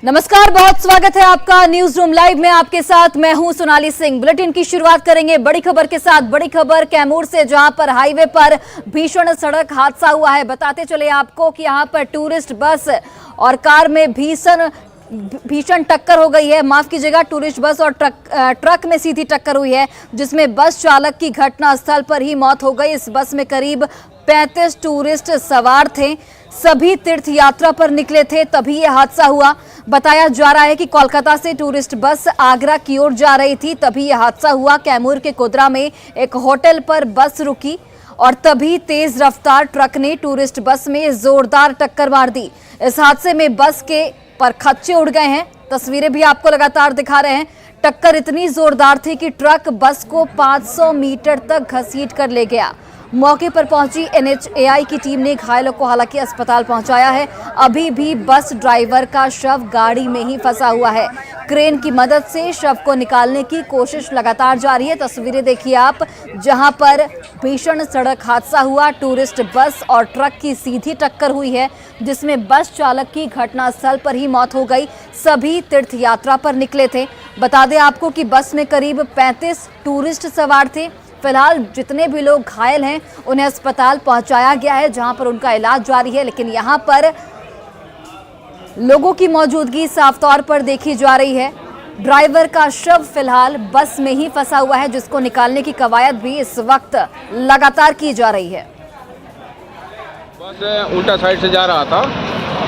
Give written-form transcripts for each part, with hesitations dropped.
नमस्कार, बहुत स्वागत है आपका न्यूज रूम लाइव में। आपके साथ मैं हूं सोनाली सिंह। बुलेटिन की शुरुआत करेंगे बड़ी खबर के साथ। बड़ी खबर कैमूर से, जहां पर हाईवे पर भीषण सड़क हादसा हुआ है। बताते चले आपको कि यहां पर टूरिस्ट बस और कार में भीषण टक्कर हो गई है। माफ कीजिएगा, टूरिस्ट बस और ट्रक में सीधी टक्कर हुई है, जिसमें बस चालक की घटनास्थल पर ही मौत हो गई। इस बस में करीब 35 टूरिस्ट सवार थे। सभी तीर्थ यात्रा पर निकले थे, तभी यह हादसा हुआ। बताया जा रहा है कि कोलकाता से टूरिस्ट बस आगरा की ओर जा रही थी, तभी यह हादसा हुआ। कैमूर के कोदरा में एक होटल पर बस रुकी और तभी तेज रफ्तार ट्रक ने टूरिस्ट बस में जोरदार टक्कर मार दी। इस हादसे में बस के परखच्चे उड़ गए हैं। तस्वीरें भी आपको लगातार दिखा रहे हैं। टक्कर इतनी जोरदार थी कि ट्रक बस को 500 मीटर तक घसीट कर ले गया। मौके पर पहुंची NHAI की टीम ने घायलों को हालांकि अस्पताल पहुंचाया है। अभी भी बस ड्राइवर का शव गाड़ी में ही फंसा हुआ है। क्रेन की मदद से शव को निकालने की कोशिश लगातार जारी है। तस्वीरें देखिए आप, जहां पर भीषण सड़क हादसा हुआ। टूरिस्ट बस और ट्रक की सीधी टक्कर हुई है, जिसमें बस चालक की घटनास्थल पर ही मौत हो गई। सभी तीर्थ यात्रा पर निकले थे। बता दें आपको कि बस में करीब 35 टूरिस्ट सवार थे। फिलहाल जितने भी लोग घायल हैं उन्हें अस्पताल पहुंचाया गया है, जहां पर उनका इलाज जारी है। लेकिन यहां पर लोगों की मौजूदगी साफ तौर पर देखी जा रही है। ड्राइवर का शव फिलहाल बस में ही फंसा हुआ है, जिसको निकालने की कवायद भी इस वक्त लगातार की जा रही है। बस उल्टा साइड से जा रहा था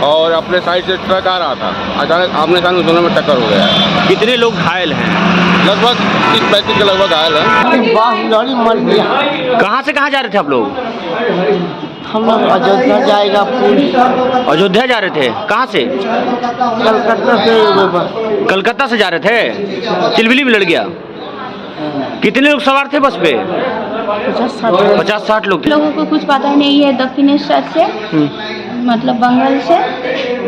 और अपने साइड से ट्रक आ रहा था। अचानक आमने सामने दोनों में टक्कर हो गया। कितने लोग घायल हैं? लगभग 30-35 के लगभग घायल हैं। कहाँ से कहाँ जा रहे थे आप लोग? हम लोग अयोध्या जाएगा पुल। अयोध्या जा रहे थे? कहाँ से? कलकत्ता से। कलकत्ता से जा रहे थे? चिलबिली में लड़ गया। कितने लोग सवार थे बस पे? 50-60 लोग थे। लोगों को कुछ पता नहीं है। दक्षिणेश्वर से मतलब बंगाल से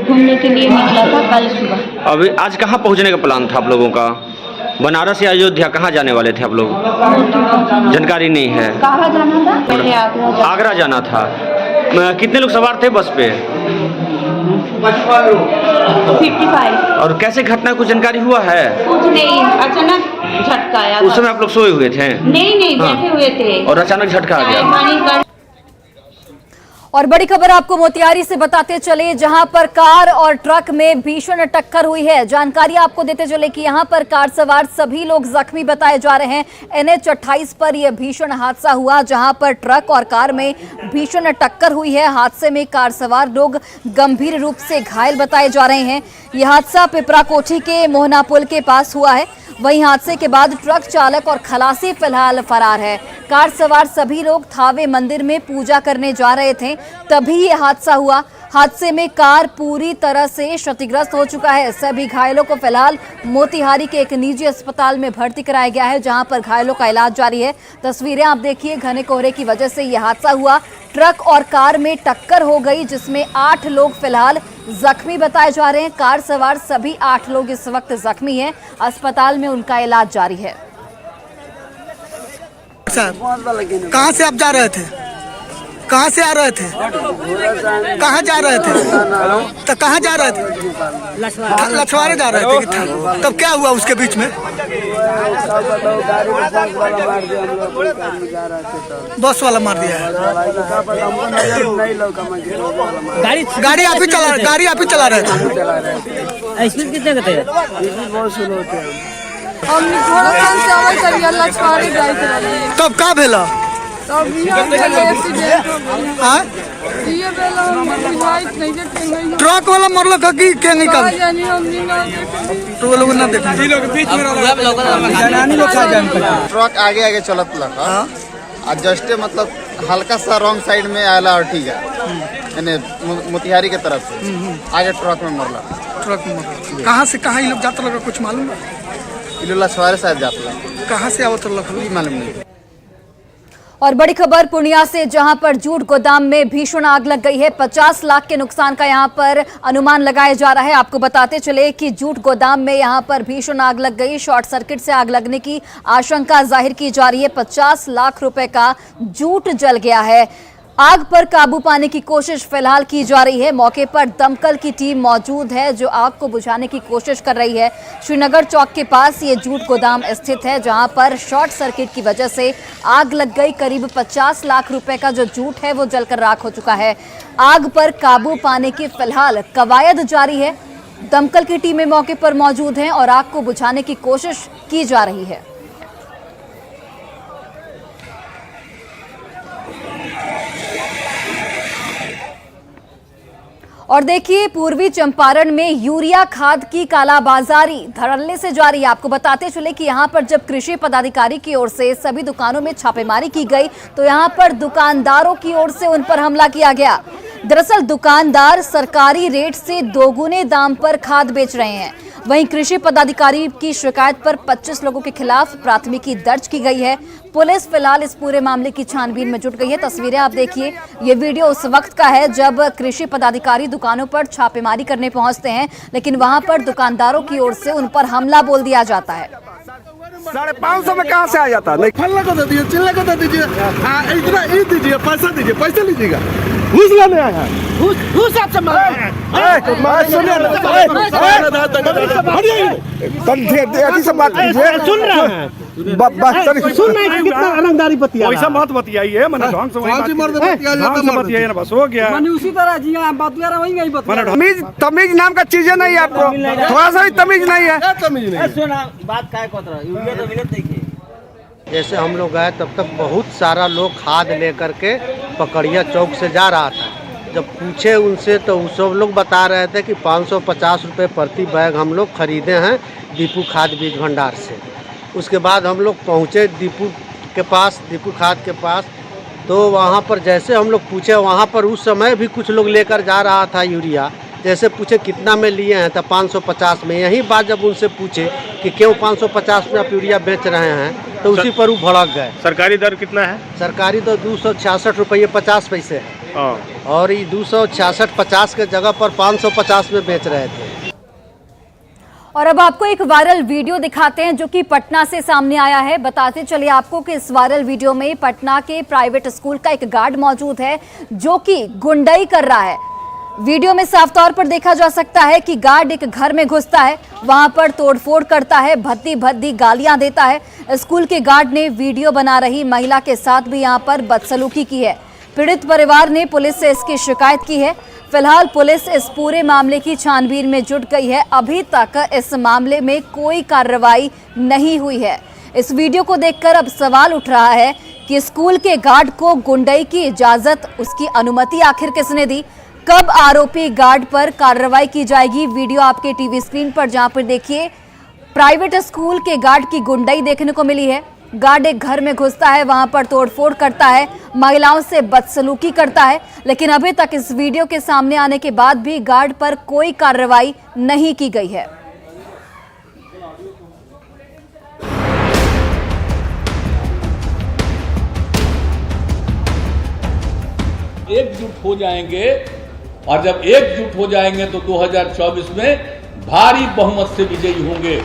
घूमने के लिए निकला था कल सुबह। अभी आज कहाँ पहुँचने का प्लान था आप लोगों का? बनारस या अयोध्या, कहाँ जाने वाले थे आप लोग? जानकारी नहीं है। कहाँ जाना था? पहले आगरा जाना था। कितने लोग सवार थे बस पे? 55। और कैसे घटना, कुछ जानकारी हुआ है? कुछ नहीं, अचानक झटका आया। उस समय आप लोग सोए हुए थे? नहीं, बैठे हुए थे और अचानक झटका आ गया। और बड़ी खबर आपको मोतिहारी से बताते चले, जहां पर कार और ट्रक में भीषण टक्कर हुई है। जानकारी आपको देते चले कि यहां पर कार सवार सभी लोग जख्मी बताए जा रहे हैं। NH 28 पर यह भीषण हादसा हुआ, जहां पर ट्रक और कार में भीषण टक्कर हुई है। हादसे में कार सवार लोग गंभीर रूप से घायल बताए जा रहे हैं। यह हादसा पिपरा कोठी के मोहना पुल के पास हुआ है। वहीं हादसे के बाद ट्रक चालक और खलासी फिलहाल फरार है। कार सवार सभी लोग थावे मंदिर में पूजा करने जा रहे थे, तभी ये हादसा हुआ। हादसे में कार पूरी तरह से क्षतिग्रस्त हो चुका है। सभी घायलों को फिलहाल मोतिहारी के एक निजी अस्पताल में भर्ती कराया गया है, जहां पर घायलों का इलाज जारी है। तस्वीरें आप देखिए, घने कोहरे की वजह से यह हादसा हुआ। ट्रक और कार में टक्कर हो गई, जिसमें 8 लोग फिलहाल जख्मी बताए जा रहे हैं। कार सवार सभी 8 लोग इस वक्त जख्मी हैं। अस्पताल में उनका इलाज जारी है। कहाँ से आप जा रहे थे? कहाँ से आ रहे थे? कहाँ जा रहे थे? तो कहाँ जा रहे थे? लछवारे जा रहे थे। तब क्या हुआ उसके बीच में? बस वाला मार दिया है। गाड़ी आप ही चला रहे थे? स्पीड कितने का थे? तब का भेला? ट्रक वाला मरल कि क्या नहीं कर? तो वो लोग ना देख। ट्रक आगे आगे चलत लगा, जस्ट मतलब हल्का सा रॉन्ग साइड में आला और ठीक है, मोतिहारी के तरफ से आगे ट्रक में मरला। ट्रक में मरल। कहाँ से कहाँ ये लोग जाता लगा, कुछ मालूम है? लछवारे शायद जाता लगा। कहाँ से आवत लगा मालूम नहीं। और बड़ी खबर पूर्णिया से, जहां पर जूट गोदाम में भीषण आग लग गई है। 50 लाख के नुकसान का यहां पर अनुमान लगाया जा रहा है। आपको बताते चले कि जूट गोदाम में यहां पर भीषण आग लग गई। शॉर्ट सर्किट से आग लगने की आशंका जाहिर की जा रही है। 50 लाख रुपए का जूट जल गया है। आग पर काबू पाने की कोशिश फिलहाल की जा रही है। मौके पर दमकल की टीम मौजूद है जो आग को बुझाने की कोशिश कर रही है। श्रीनगर चौक के पास ये जूट गोदाम स्थित है जहां पर शॉर्ट सर्किट की वजह से आग लग गई। करीब 50 लाख रुपए का जो जूट है वो जलकर राख हो चुका है। आग पर काबू पाने की फिलहाल कवायद जारी है। दमकल की टीमें मौके पर मौजूद हैं और आग को बुझाने की कोशिश की जा रही है। और देखिए, पूर्वी चंपारण में यूरिया खाद की कालाबाजारी धड़ल्ले से जारी है। आपको बताते चले कि यहां पर जब कृषि पदाधिकारी की ओर से सभी दुकानों में छापेमारी की गई तो यहां पर दुकानदारों की ओर से उन पर हमला किया गया। दरअसल दुकानदार सरकारी रेट से दोगुने दाम पर खाद बेच रहे हैं। वहीं कृषि पदाधिकारी की शिकायत पर 25 लोगों के खिलाफ प्राथमिकी दर्ज की गई है। पुलिस फिलहाल इस पूरे मामले की छानबीन में जुट गई है। तस्वीरें आप देखिए, ये वीडियो उस वक्त का है जब कृषि पदाधिकारी दुकानों पर छापेमारी करने पहुंचते हैं, लेकिन वहां पर दुकानदारों की ओर से उन पर हमला बोल दिया जाता है। 550 में कहाँ से आ जाता है? फल्ला को दे दीजिए, चिल्ले को दे दीजिए, इतना ईद दीजिए, पैसा दीजिए, पैसे लीजिएगा। घूस लेने आया है, घूस आपसे सुन रहे हैं, कितना अलंगारी बतिया, वैसा मत बतियाइए, मैंने ढंग से बतियाइए ना, बस हो गया। उसी तरह जी आप बात तमीज नाम का चीजें नहीं है आपको, थोड़ा सा भी तमीज नहीं है। बात काय देखिए, जैसे हम लोग गए तब तक बहुत सारा लोग खाद लेकर के पकड़िया चौक से जा रहा था। जब पूछे उनसे तो सब लोग बता रहे थे कि 550 रुपये प्रति बैग हम लोग खरीदे हैं दीपू खाद बीज भंडार से। उसके बाद हम लोग पहुँचे दीपू खाद के पास, तो वहाँ पर जैसे हम लोग पूछे, वहाँ पर उस समय भी कुछ लोग लेकर जा रहा था यूरिया। जैसे पूछे कितना में लिए हैं तो 550 में। यही बात जब उनसे पूछे कि क्यों 550 में आप यूरिया बेच रहे हैं तो उसी पर वो भड़क गए। सरकारी दर कितना है? सरकारी दर 266 रुपये 50 पैसे है, और ये 266-50 के जगह पर 550 में बेच रहे थे। और अब आपको एक वायरल वीडियो दिखाते हैं जो कि पटना से सामने आया है। बताते चलिए आपको कि इस वायरल वीडियो में पटना के प्राइवेट स्कूल का एक गार्ड मौजूद है जो कि गुंडाई कर रहा है। वीडियो में साफ तौर पर देखा जा सकता है कि गार्ड एक घर में घुसता है, वहां पर तोड़फोड़ करता है, भद्दी गालियां देता है। स्कूल के गार्ड ने वीडियो बना रही महिला के साथ भी यहां पर बदसलूकी की है। पीड़ित परिवार ने पुलिस से इसकी शिकायत की है। फिलहाल पुलिस इस पूरे मामले की छानबीन में जुट गई है। अभी तक इस मामले में कोई कार्रवाई नहीं हुई है। इस वीडियो को देखकर अब सवाल उठ रहा है कि स्कूल के गार्ड को गुंडाई की इजाजत, उसकी अनुमति आखिर किसने दी? कब आरोपी गार्ड पर कार्रवाई की जाएगी? वीडियो आपके टीवी स्क्रीन पर जहां पर देखिए प्राइवेट स्कूल के गार्ड की गुंडाई देखने को मिली है। गार्ड एक घर में घुसता है, वहां पर तोड़फोड़ करता है, महिलाओं से बदसलूकी करता है, लेकिन अभी तक इस वीडियो के सामने आने के बाद भी गार्ड पर कोई कार्रवाई नहीं की गई है। एकजुट हो जाएंगे, और जब एकजुट हो जाएंगे तो 2024 में भारी बहुमत से विजयी होंगे।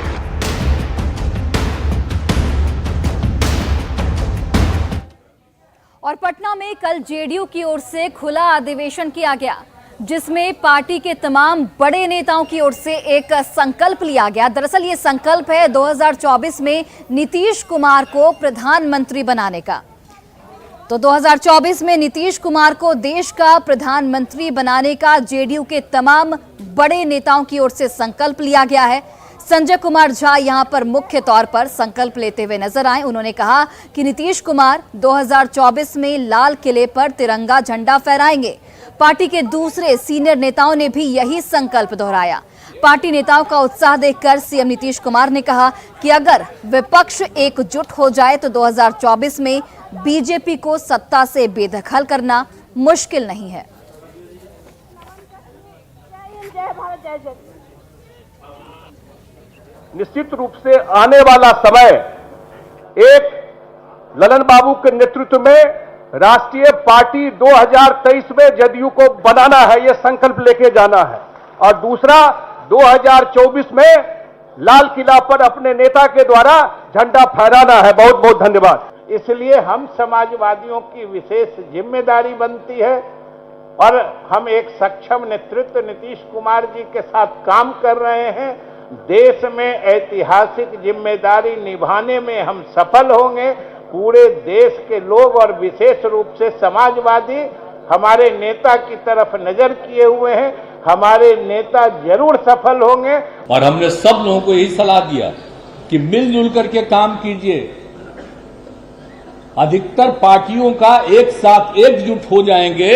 और पटना में कल जेडीयू की ओर से खुला अधिवेशन किया गया जिसमें पार्टी के तमाम बड़े नेताओं की ओर से एक संकल्प लिया गया। दरअसल ये संकल्प है 2024 में नीतीश कुमार को प्रधानमंत्री बनाने का। तो 2024 में नीतीश कुमार को देश का प्रधानमंत्री बनाने का जेडीयू के तमाम बड़े नेताओं की ओर से संकल्प लिया गया है। संजय कुमार झा यहां पर मुख्य तौर पर संकल्प लेते हुए नजर आए। उन्होंने कहा कि नीतीश कुमार 2024 में लाल किले पर तिरंगा झंडा फहराएंगे। पार्टी के दूसरे सीनियर नेताओं ने भी यही संकल्प दोहराया। पार्टी नेताओं का उत्साह देखकर सीएम नीतीश कुमार ने कहा कि अगर विपक्ष एकजुट हो जाए तो 2024 में बीजेपी को सत्ता से बेदखल करना मुश्किल नहीं है। निश्चित रूप से आने वाला समय एक ललन बाबू के नेतृत्व में राष्ट्रीय पार्टी 2023 में जदयू को बनाना है, यह संकल्प लेके जाना है। और दूसरा 2024 में लाल किला पर अपने नेता के द्वारा झंडा फहराना है। बहुत बहुत धन्यवाद। इसलिए हम समाजवादियों की विशेष जिम्मेदारी बनती है और हम एक सक्षम नेतृत्व नीतीश कुमार जी के साथ काम कर रहे हैं। देश में ऐतिहासिक जिम्मेदारी निभाने में हम सफल होंगे। पूरे देश के लोग और विशेष रूप से समाजवादी हमारे नेता की तरफ नजर किए हुए हैं। हमारे नेता जरूर सफल होंगे। और हमने सब लोगों को यही सलाह दिया कि मिलजुल करके काम कीजिए। अधिकतर पार्टियों का एक साथ एकजुट हो जाएंगे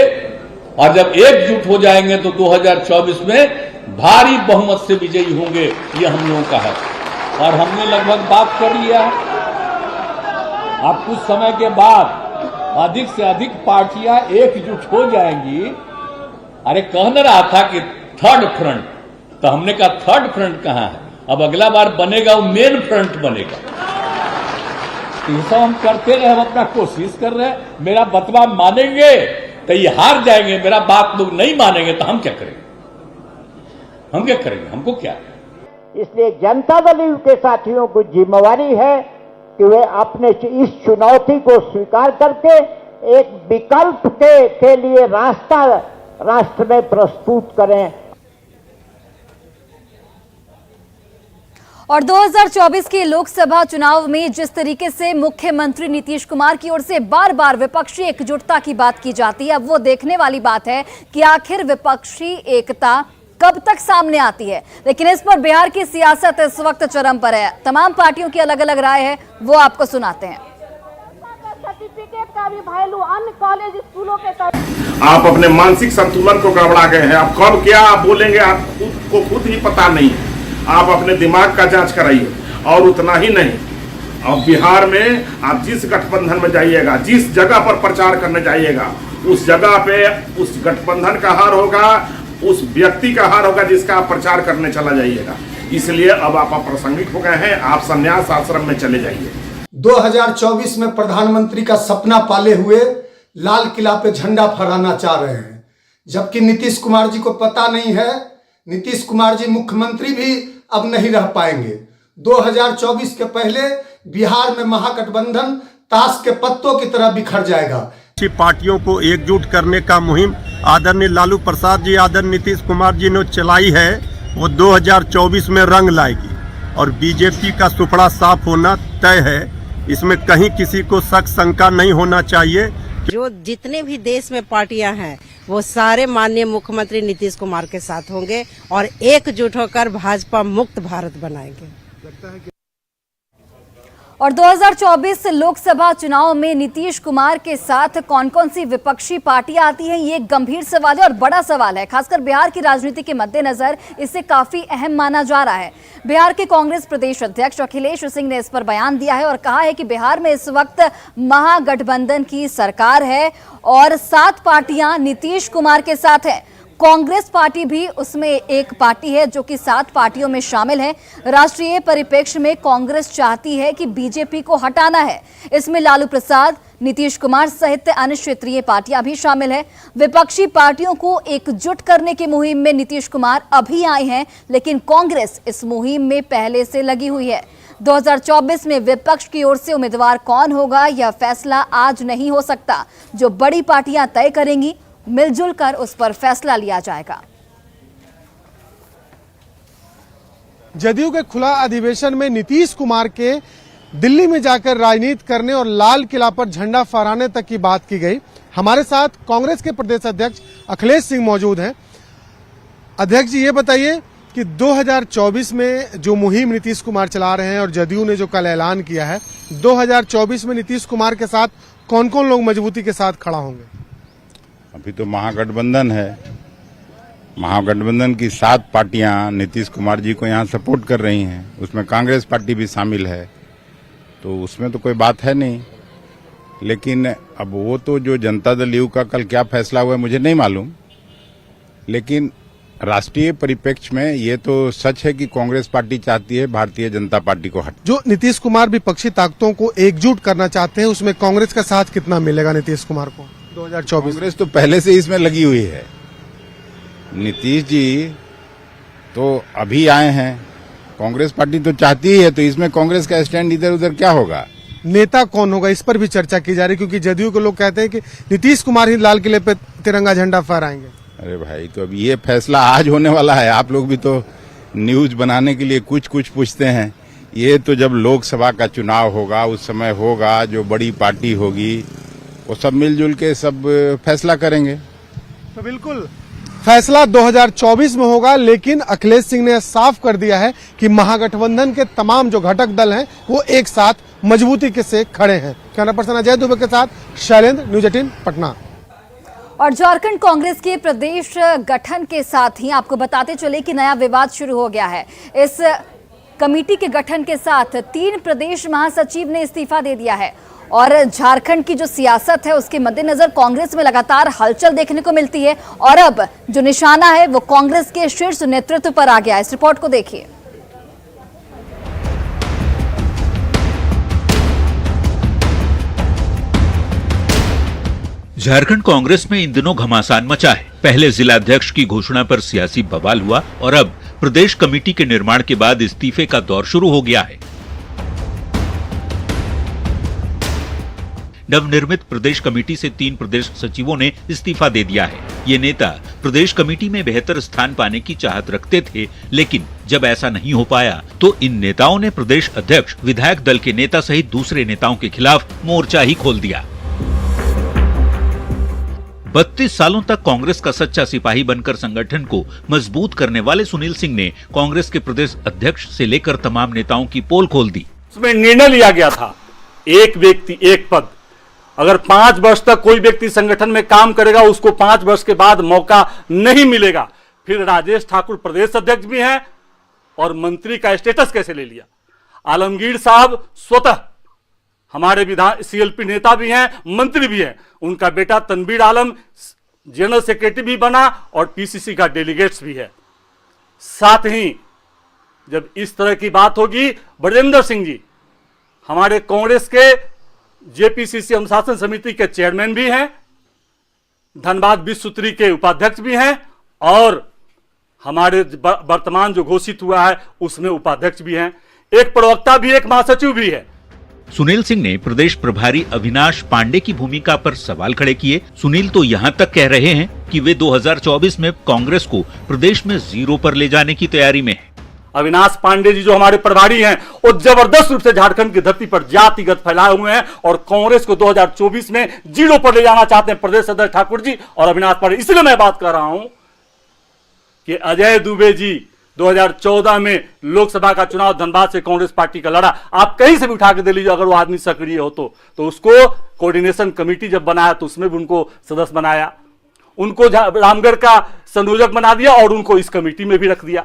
और जब एकजुट हो जाएंगे तो 2024 में भारी बहुमत से विजयी होंगे, ये हम लोगों का है। और हमने लगभग बात कर लिया है। अब कुछ समय के बाद अधिक से अधिक पार्टियां एकजुट हो जाएंगी। अरे कह न रहा था कि थर्ड फ्रंट, तो हमने कहा थर्ड फ्रंट कहां है? अब अगला बार बनेगा वो मेन फ्रंट बनेगा। ये सब हम करते रहे, हम अपना कोशिश कर रहे हैं। मेरा बतवा मानेंगे तो ये हार जाएंगे, मेरा बात लोग नहीं मानेंगे तो हम क्या करेंगे? हम क्या करेंगे? हमको क्या? इसलिए जनता दल के साथियों को जिम्मेवारी है कि वे अपने इस चुनौती को स्वीकार करके एक विकल्प के लिए रास्ता राष्ट्र में प्रस्तुत करें। और 2024 के लोकसभा चुनाव में जिस तरीके से मुख्यमंत्री नीतीश कुमार की ओर से बार बार विपक्षी एकजुटता की बात की जाती है, अब वो देखने वाली बात है कि आखिर विपक्षी एकता कब तक सामने आती है। लेकिन इस पर बिहार की सियासत इस वक्त चरम पर है। तमाम पार्टियों की अलग अलग राय है, वो आपको सुनाते हैं। सर्टिफिकेट का भी वैल्यू अन्य कॉलेज स्कूलों के आप अपने मानसिक संतुलन को गड़बड़ा गए हैं। आप कब क्या आप बोलेंगे आपको खुद ही पता नहीं। आप अपने दिमाग का जांच कराइए। और उतना ही नहीं, अब बिहार में आप जिस गठबंधन में जाइएगा, जिस जगह पर प्रचार करने जाइएगा, उस जगह पे उस गठबंधन का हार होगा, उस व्यक्ति का हार होगा जिसका आप प्रचार करने चला जाइएगा। इसलिए अब आप अप्रासंगिक हो गए हैं। आप संन्यास आश्रम में चले जाइए। 2024 में प्रधानमंत्री का सपना पाले हुए लाल किला पे झंडा फहराना चाह रहे हैं, जबकि नीतीश कुमार जी को पता नहीं है। नीतीश कुमार जी मुख्यमंत्री भी अब नहीं रह पाएंगे। 2024 के पहले बिहार में महागठबंधन ताश के पत्तों की तरह बिखर जाएगा। पार्टियों को एकजुट करने का मुहिम आदरणीय लालू प्रसाद जी, आदरणीय नीतीश कुमार जी ने चलाई है, वो 2024 में रंग लाएगी और बीजेपी का सुपड़ा साफ होना तय है। इसमें कहीं किसी को शक शंका नहीं होना चाहिए। जो जितने भी देश में पार्टियां हैं वो सारे माननीय मुख्यमंत्री नीतीश कुमार के साथ होंगे और एकजुट होकर भाजपा मुक्त भारत बनाएंगे। और 2024 लोकसभा चुनाव में नीतीश कुमार के साथ कौन कौन सी विपक्षी पार्टियां आती हैं, ये एक गंभीर सवाल है और बड़ा सवाल है। खासकर बिहार की राजनीति के मद्देनजर इसे काफी अहम माना जा रहा है। बिहार के कांग्रेस प्रदेश अध्यक्ष अखिलेश सिंह ने इस पर बयान दिया है और कहा है कि बिहार में इस वक्त महागठबंधन की सरकार है और 7 पार्टियां नीतीश कुमार के साथ हैं। कांग्रेस पार्टी भी उसमें एक पार्टी है जो कि 7 पार्टियों में शामिल है। राष्ट्रीय परिप्रेक्ष्य में कांग्रेस चाहती है कि बीजेपी को हटाना है। इसमें लालू प्रसाद, नीतीश कुमार सहित अन्य क्षेत्रीय पार्टियां भी शामिल है। विपक्षी पार्टियों को एकजुट करने की मुहिम में नीतीश कुमार अभी आए हैं, लेकिन कांग्रेस इस मुहिम में पहले से लगी हुई है। 2024 में विपक्ष की ओर से उम्मीदवार कौन होगा, यह फैसला आज नहीं हो सकता। जो बड़ी पार्टियां तय करेंगी, मिलजुल कर उस पर फैसला लिया जाएगा। जदयू के खुला अधिवेशन में नीतीश कुमार के दिल्ली में जाकर राजनीति करने और लाल किला पर झंडा फहराने तक की बात की गई। हमारे साथ कांग्रेस के प्रदेश अध्यक्ष अखिलेश सिंह मौजूद हैं। अध्यक्ष जी, ये बताइए कि 2024 में जो मुहिम नीतीश कुमार चला रहे हैं और जदयू ने जो कल ऐलान किया है, 2024 में नीतीश कुमार के साथ कौन कौन लोग मजबूती के साथ खड़ा होंगे? अभी तो महागठबंधन है। महागठबंधन की 7 पार्टियां नीतीश कुमार जी को यहाँ सपोर्ट कर रही हैं। उसमें कांग्रेस पार्टी भी शामिल है, तो उसमें तो कोई बात है नहीं। लेकिन अब वो तो जो जनता दल यू का कल क्या फैसला हुआ है मुझे नहीं मालूम, लेकिन राष्ट्रीय परिप्रेक्ष्य में ये तो सच है कि कांग्रेस पार्टी चाहती है भारतीय जनता पार्टी को हटा। जो नीतीश कुमार विपक्षी ताकतों को एकजुट करना चाहते हैं, उसमें कांग्रेस का साथ कितना मिलेगा नीतीश कुमार को 2024? कांग्रेस तो पहले से इसमें लगी हुई है। नीतीश जी तो अभी आए हैं, कांग्रेस पार्टी तो चाहती ही है, तो इसमें कांग्रेस का स्टैंड इधर उधर क्या होगा? नेता कौन होगा, इस पर भी चर्चा की जा रही है, क्योंकि जदयू के लोग कहते हैं कि नीतीश कुमार ही लाल किले पे तिरंगा झंडा फहराएंगे। अरे भाई, तो अब ये फैसला आज होने वाला है। आप लोग भी तो न्यूज बनाने के लिए कुछ कुछ पूछते हैं। ये तो जब लोकसभा का चुनाव होगा उस समय होगा, जो बड़ी पार्टी होगी वो सब मिलजुल के सब फैसला करेंगे। तो बिल्कुल फैसला 2024 में होगा, लेकिन अखिलेश सिंह ने साफ कर दिया है कि महागठबंधन के तमाम जो घटक दल हैं वो एक साथ मजबूती के से खड़े हैं। कैमरा पर्सन अजय दुबे के साथ शैलेंद्र, न्यूज 18 पटना। और झारखंड कांग्रेस के प्रदेश गठन के साथ ही आपको बताते चले कि नया विवाद शुरू हो गया है। इस कमेटी के गठन के साथ 3 प्रदेश महासचिव ने इस्तीफा दे दिया है और झारखंड की जो सियासत है उसके मद्देनजर कांग्रेस में लगातार हलचल देखने को मिलती है और अब जो निशाना है वो कांग्रेस के शीर्ष नेतृत्व पर आ गया है। इस रिपोर्ट को देखिए। झारखंड कांग्रेस में इन दिनों घमासान मचा है। पहले जिलाध्यक्ष की घोषणा पर सियासी बवाल हुआ और अब प्रदेश कमेटी के निर्माण के बाद इस्तीफे का दौर शुरू हो गया है। नवनिर्मित प्रदेश कमेटी से 3 प्रदेश सचिवों ने इस्तीफा दे दिया है। ये नेता प्रदेश कमेटी में बेहतर स्थान पाने की चाहत रखते थे, लेकिन जब ऐसा नहीं हो पाया तो इन नेताओं ने प्रदेश अध्यक्ष, विधायक दल के नेता सहित दूसरे नेताओं के खिलाफ मोर्चा ही खोल दिया। 32 सालों तक कांग्रेस का सच्चा सिपाही बनकर संगठन को मजबूत करने वाले सुनील सिंह ने कांग्रेस के प्रदेश अध्यक्ष से लेकर तमाम नेताओं की पोल खोल दी। उसमें निर्णय लिया गया था, एक व्यक्ति एक पद। अगर 5 वर्ष तक कोई व्यक्ति संगठन में काम करेगा उसको 5 वर्ष के बाद मौका नहीं मिलेगा। फिर राजेश ठाकुर प्रदेश अध्यक्ष भी हैं और मंत्री का स्टेटस कैसे ले लिया। आलमगीर साहब स्वतः हमारे विधान सीएलपी नेता भी हैं, मंत्री भी हैं। उनका बेटा तनवीर आलम जनरल सेक्रेटरी भी बना और पीसीसी का डेलीगेट्स भी है। साथ ही जब इस तरह की बात होगी, ब्रजेंद्र सिंह जी हमारे कांग्रेस के जेपीसीसी अनुशासन समिति के चेयरमैन भी हैं, धनबाद विश्व सूत्री के उपाध्यक्ष भी हैं और हमारे वर्तमान जो घोषित हुआ है उसमें उपाध्यक्ष भी हैं। एक प्रवक्ता भी, एक महासचिव भी है। सुनील सिंह ने प्रदेश प्रभारी अविनाश पांडे की भूमिका पर सवाल खड़े किए। सुनील तो यहां तक कह रहे हैं कि वे 2024 में कांग्रेस को प्रदेश में 0 पर ले जाने की तैयारी में हैं। अविनाश पांडे जी जो हमारे प्रभारी हैं वो जबरदस्त रूप से झारखंड की धरती पर जातिगत फैलाए हुए हैं और कांग्रेस को 2024 में 0 पर ले जाना चाहते हैं प्रदेश अध्यक्ष ठाकुर जी और अविनाश पांडे। इसलिए मैं बात कर रहा हूं कि अजय दुबे जी 2014 में लोकसभा का चुनाव धनबाद से कांग्रेस पार्टी का लड़ा। आप कहीं से भी उठा के दे लीजिए, अगर वो आदमी सक्रिय हो तो उसको कोऑर्डिनेशन कमेटी जब बनाया तो उसमें भी उनको सदस्य बनाया, उनको रामगढ़ का संयोजक बना दिया और उनको इस कमेटी में भी रख दिया।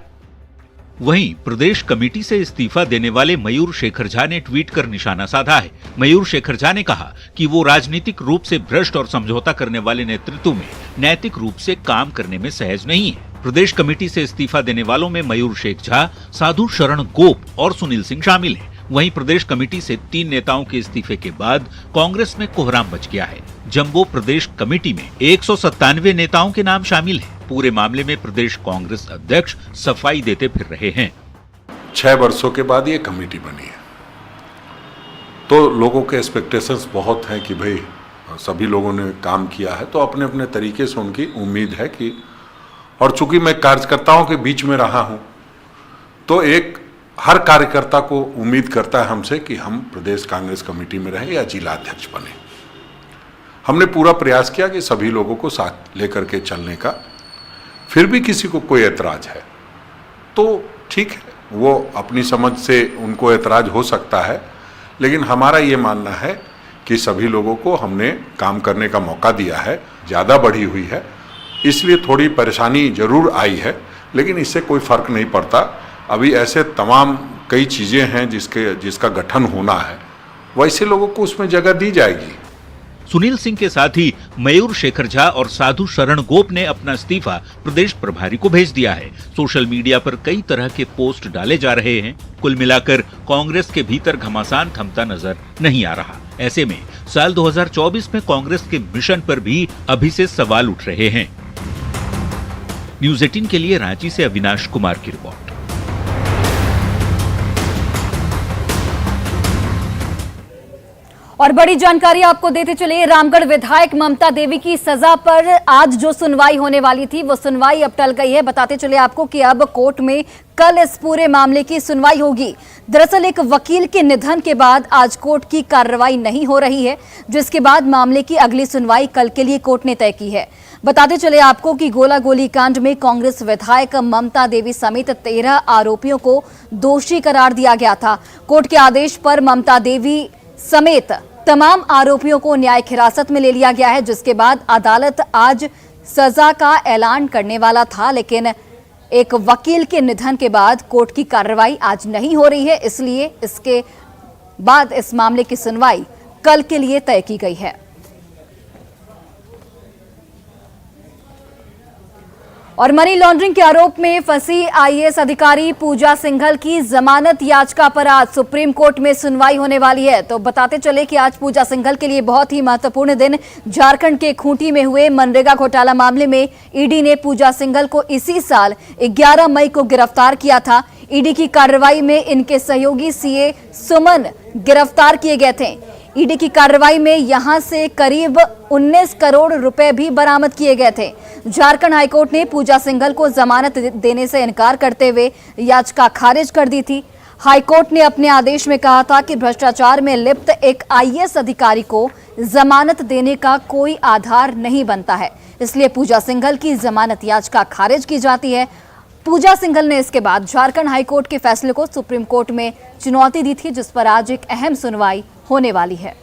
वहीं प्रदेश कमेटी से इस्तीफा देने वाले मयूर शेखर झा ने ट्वीट कर निशाना साधा है। मयूर शेखर झा ने कहा कि वो राजनीतिक रूप से भ्रष्ट और समझौता करने वाले नेतृत्व में नैतिक रूप से काम करने में सहज नहीं है। प्रदेश कमेटी से इस्तीफा देने वालों में मयूर शेख झा, साधु शरण गोप और सुनील सिंह शामिल हैं। वहीं प्रदेश कमेटी से 3 नेताओं के इस्तीफे के बाद कांग्रेस में कोहराम मच गया है। जम्बो प्रदेश कमेटी में 197 नेताओं के नाम शामिल हैं। पूरे मामले में प्रदेश कांग्रेस अध्यक्ष सफाई देते फिर रहे हैं। 6 वर्षों के बाद ये कमेटी बनी है तो लोगों के एक्सपेक्टेशंस बहुत हैं कि भाई सभी लोगों ने काम किया है तो अपने अपने तरीके से उनकी उम्मीद है कि, और चूंकि मैं कार्यकर्ताओं के बीच में रहा हूं तो एक हर कार्यकर्ता को उम्मीद करता है हमसे कि हम प्रदेश कांग्रेस कमेटी में रहें या जिला अध्यक्ष बने। हमने पूरा प्रयास किया कि सभी लोगों को साथ लेकर के चलने का। फिर भी किसी को कोई ऐतराज है तो ठीक है, वो अपनी समझ से उनको ऐतराज हो सकता है, लेकिन हमारा ये मानना है कि सभी लोगों को हमने काम करने का मौका दिया है। ज़्यादा बढ़ी हुई है इसलिए थोड़ी परेशानी जरूर आई है, लेकिन इससे कोई फर्क नहीं पड़ता। अभी ऐसे तमाम कई चीज़ें हैं जिसका गठन होना है, वैसे लोगों को उसमें जगह दी जाएगी। सुनील सिंह के साथ ही मयूर शेखर झा और साधु शरण गोप ने अपना इस्तीफा प्रदेश प्रभारी को भेज दिया है। सोशल मीडिया पर कई तरह के पोस्ट डाले जा रहे हैं। कुल मिलाकर कांग्रेस के भीतर घमासान थमता नजर नहीं आ रहा। ऐसे में साल 2024 में कांग्रेस के मिशन पर भी अभी से सवाल उठ रहे हैं। न्यूज 18 के लिए रांची से अविनाश कुमार की रिपोर्ट। और बड़ी जानकारी आपको देते चले, रामगढ़ विधायक ममता देवी की सजा पर आज जो सुनवाई होने वाली थी वो सुनवाई अब टल गई है। बताते चले आपको कि अब कोर्ट में कल इस पूरे मामले की सुनवाई होगी। दरअसल एक वकील के निधन के बाद आज कोर्ट की कार्रवाई नहीं हो रही है, जिसके बाद मामले की अगली सुनवाई कल के लिए कोर्ट ने तय की है। बताते चले आपको कि गोला गोली कांड में कांग्रेस विधायक ममता देवी समेत 13 आरोपियों को दोषी करार दिया गया था। कोर्ट के आदेश पर ममता देवी समेत तमाम आरोपियों को न्यायिक हिरासत में ले लिया गया है, जिसके बाद अदालत आज सजा का ऐलान करने वाला था, लेकिन एक वकील के निधन के बाद कोर्ट की कार्रवाई आज नहीं हो रही है, इसलिए इसके बाद इस मामले की सुनवाई कल के लिए तय की गई है। और मनी लॉन्ड्रिंग के आरोप में फंसी आईएएस अधिकारी पूजा सिंघल की जमानत याचिका पर आज सुप्रीम कोर्ट में सुनवाई होने वाली है। तो बताते चले कि आज पूजा सिंघल के लिए बहुत ही महत्वपूर्ण दिन। झारखंड के खूंटी में हुए मनरेगा घोटाला मामले में ईडी ने पूजा सिंघल को इसी साल 11 मई को गिरफ्तार किया था। ईडी की कार्रवाई में इनके सहयोगी सीए सुमन गिरफ्तार किए गए थे। ईडी की कार्रवाई में यहां से करीब 19 करोड़ रुपए भी बरामद किए गए थे। झारखंड हाईकोर्ट ने पूजा सिंघल को जमानत देने से इनकार करते हुए याचिका खारिज कर दी थी। हाईकोर्ट ने अपने आदेश में कहा था कि भ्रष्टाचार में लिप्त एक आईएएस अधिकारी को जमानत देने का कोई आधार नहीं बनता है, इसलिए पूजा सिंघल की जमानत याचिका खारिज की जाती है। पूजा सिंघल ने इसके बाद झारखंड हाईकोर्ट के फैसले को सुप्रीम कोर्ट में चुनौती दी थी, जिस पर आज एक अहम सुनवाई होने वाली है।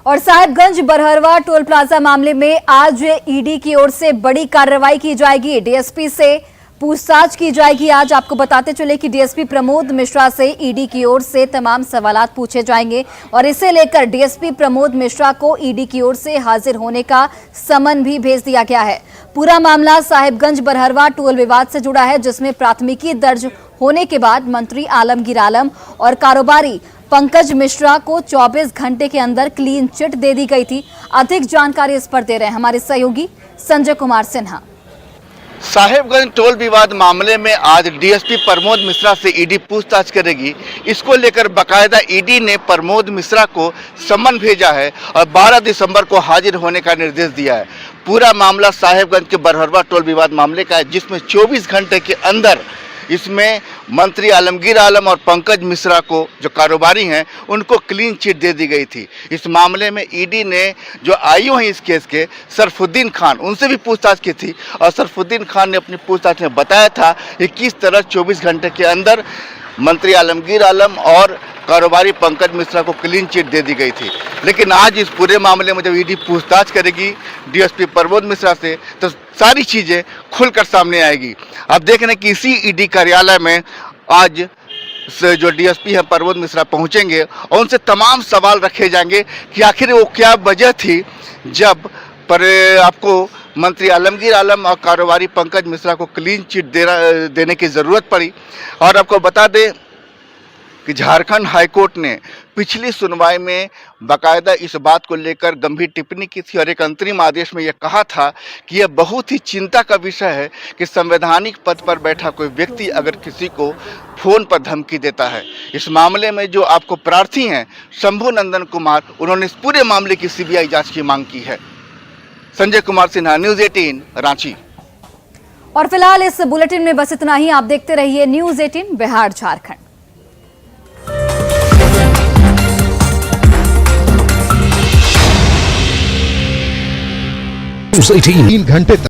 और साहिबगंज बरहरवा टोल प्लाजा मामले में आज ईडी की ओर से बड़ी कार्रवाई की जाएगी। डीएसपी से पूछताछ की जाएगी। आज आपको बताते चले कि डीएसपी प्रमोद मिश्रा से ईडी की ओर से तमाम सवालात पूछे जाएंगे और इसे लेकर डीएसपी प्रमोद मिश्रा को ईडी की ओर से हाजिर होने का समन भी भेज दिया गया है। पूरा मामला साहिबगंज बरहरवा टोल विवाद से जुड़ा है, जिसमें प्राथमिकी दर्ज होने के बाद मंत्री आलमगीर आलम और कारोबारी पंकज मिश्रा को 24 घंटे के अंदर क्लीन चिट दे दी गई थी। अधिक जानकारी इस पर दे रहे हैं हमारे सहयोगी संजय कुमार सिन्हा। साहिबगंज टोल विवाद मामले में आज डीएसपी प्रमोद मिश्रा से ईडी पूछताछ करेगी। इसको लेकर बाकायदा ईडी ने प्रमोद मिश्रा को सम्मन भेजा है और 12 दिसंबर को हाजिर होने का निर्देश दिया है। पूरा मामला साहिबगंज के बरहरवा टोल विवाद मामले का है, जिसमें 24 घंटे के अंदर इसमें मंत्री आलमगीर आलम और पंकज मिश्रा को, जो कारोबारी हैं, उनको क्लीन चिट दे दी गई थी। इस मामले में ईडी ने जो आईओ हैं इस केस के, सरफुद्दीन खान, उनसे भी पूछताछ की थी और सरफुद्दीन खान ने अपनी पूछताछ में बताया था कि किस तरह 24 घंटे के अंदर मंत्री आलमगीर आलम और कारोबारी पंकज मिश्रा को क्लीन चिट दे दी गई थी। लेकिन आज इस पूरे मामले में जब ईडी पूछताछ करेगी डीएसपी प्रमोद मिश्रा से, तो सारी चीज़ें खुलकर सामने आएगी। अब देख रहे हैं कि इसी ईडी कार्यालय में आज से जो डीएसपी हैं प्रमोद मिश्रा पहुंचेंगे और उनसे तमाम सवाल रखे जाएंगे कि आखिर वो क्या वजह थी जब पर आपको मंत्री आलमगीर आलम और कारोबारी पंकज मिश्रा को क्लीन चिट देने की ज़रूरत पड़ी। और आपको बता दें कि झारखंड हाईकोर्ट ने पिछली सुनवाई में बाकायदा इस बात को लेकर गंभीर टिप्पणी की थी और एक अंतरिम आदेश में यह कहा था कि यह बहुत ही चिंता का विषय है कि संवैधानिक पद पर बैठा कोई व्यक्ति अगर किसी को फोन पर धमकी देता है। इस मामले में जो आपको प्रार्थी हैं शंभू नंदन कुमार, उन्होंने इस पूरे मामले की सीबीआई जांच की मांग की है। संजय कुमार सिन्हा, न्यूज़ 18 रांची। और फिलहाल इस बुलेटिन में बस इतना ही। आप देखते रहिए न्यूज़ 18 बिहार झारखंड। न्यूज़ 18 3 घंटे